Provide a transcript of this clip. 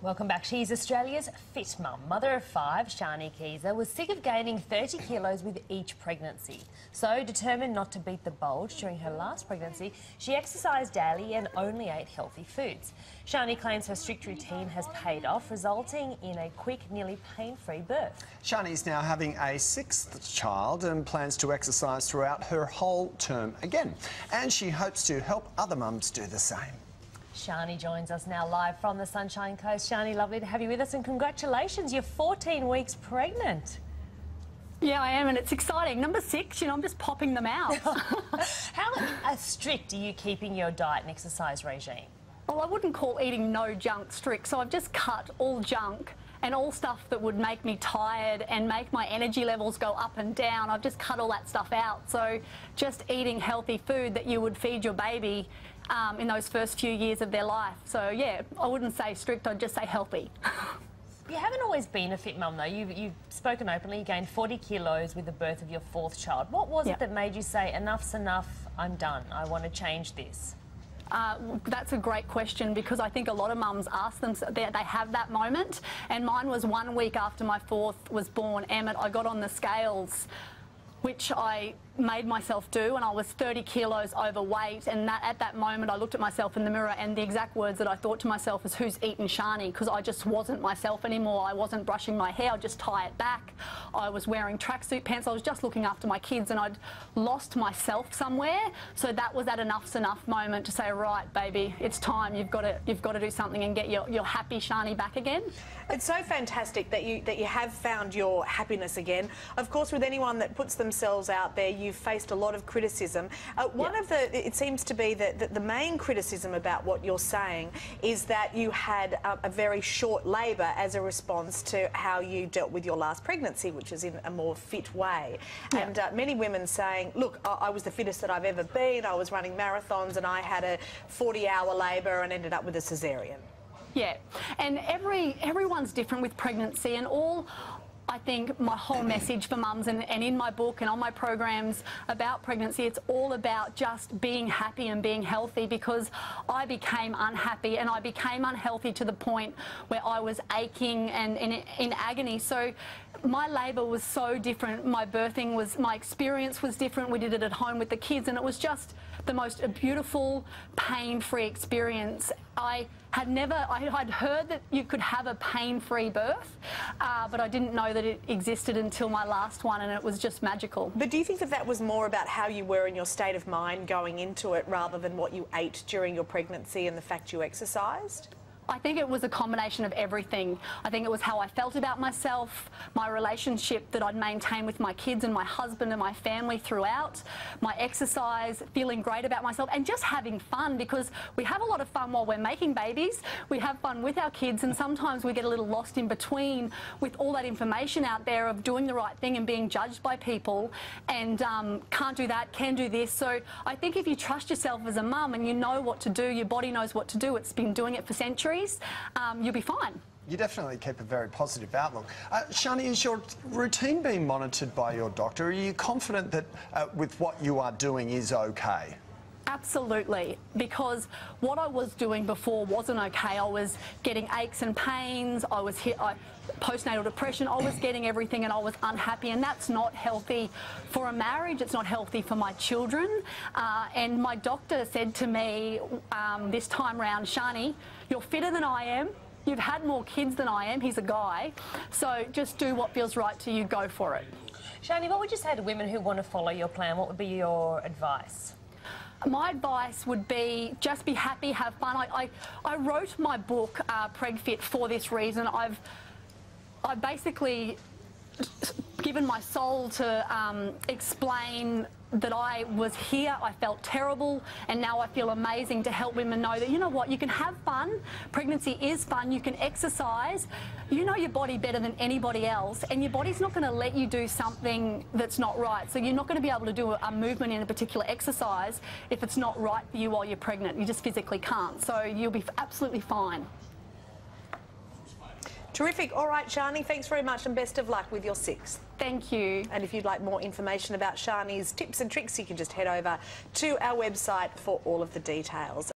Welcome back. She's Australia's fit mum. Mother of 5, Shani Keezer, was sick of gaining 30 kilos with each pregnancy. So, determined not to beat the bulge during her last pregnancy, she exercised daily and only ate healthy foods. Shani claims her strict routine has paid off, resulting in a quick, nearly pain-free birth. Shani's now having a 6th child and plans to exercise throughout her whole term again. And she hopes to help other mums do the same. Shani joins us now live from the Sunshine Coast. Shani, lovely to have you with us, and congratulations, you're 14 weeks pregnant. Yeah, I am, and it's exciting. Number 6, I'm just popping them out. How strict are you keeping your diet and exercise regime? Well, I wouldn't call eating no junk strict, so I've just cut all junk and all stuff that would make me tired and make my energy levels go up and down. I've just cut all that stuff out. So just eating healthy food that you would feed your baby in those first few years of their life. So yeah, I wouldn't say strict, I'd just say healthy. You haven't always been a fit mum though. You've spoken openly. You gained 40 kilos with the birth of your 4th child. What was it that made you say, enough's enough, I'm done, I want to change this? That's a great question, because I think a lot of mums ask them, they have that moment, and mine was 1 week after my 4th was born. Emmett, I got on the scales, which I made myself do, and I was 30 kilos overweight, and at that moment I looked at myself in the mirror, and the exact words that I thought to myself was, who's eaten Shani? Because I just wasn't myself anymore. I wasn't brushing my hair, I'd just tie it back. I was wearing tracksuit pants, I was just looking after my kids, and I'd lost myself somewhere. So that was that enough's enough moment to say, right baby, it's time, you've got to do something and get your happy Shani back again. It's so fantastic that you have found your happiness again. Of course, with anyone that puts themselves out there, you've faced a lot of criticism. It seems to be that the main criticism about what you're saying is that you had a very short labour as a response to how you dealt with your last pregnancy, which is in a more fit way. And many women saying, look, I was the fittest that I've ever been, I was running marathons, and I had a 40-hour labour and ended up with a caesarean. Yeah, and everyone's different with pregnancy, and I think my whole message for mums, and in my book and on my programs about pregnancy, it's all about just being happy and being healthy, because I became unhappy and I became unhealthy to the point where I was aching and in agony. So my labour was so different, my experience was different. We did it at home with the kids, and it was just the most beautiful, pain-free experience. I'd heard that you could have a pain-free birth, but I didn't know that it existed until my last one, and it was just magical. But do you think that was more about how you were in your state of mind going into it, rather than what you ate during your pregnancy and the fact you exercised? I think it was a combination of everything. I think it was how I felt about myself, my relationship that I'd maintained with my kids and my husband and my family throughout, my exercise, feeling great about myself, and just having fun, because we have a lot of fun while we're making babies. We have fun with our kids, and sometimes we get a little lost in between with all that information out there of doing the right thing and being judged by people, and can't do that, can do this. So I think if you trust yourself as a mum and you know what to do, your body knows what to do, it's been doing it for centuries, you'll be fine. You definitely keep a very positive outlook. Shani, is your routine being monitored by your doctor? Are you confident that with what you are doing is okay? Absolutely, because what I was doing before wasn't okay. I was getting aches and pains, postnatal depression, I was getting everything, and I was unhappy, and that's not healthy for a marriage, it's not healthy for my children. And my doctor said to me this time round, Shani, you're fitter than I am, you've had more kids than I am, he's a guy, so just do what feels right to you, go for it. Shani, what would you say to women who want to follow your plan? What would be your advice? My advice would be just be happy, have fun. I wrote my book, PregFIT, for this reason. I've basically given my soul to explain that I was here, I felt terrible, and now I feel amazing, to help women know that, you know what, you can have fun, pregnancy is fun, you can exercise, you know your body better than anybody else, and your body's not going to let you do something that's not right. So you're not going to be able to do a movement in a particular exercise if it's not right for you while you're pregnant. You just physically can't. So you'll be absolutely fine. Terrific. All right, Shani, thanks very much, and best of luck with your 6th. Thank you. And if you'd like more information about Shani's tips and tricks, you can just head over to our website for all of the details.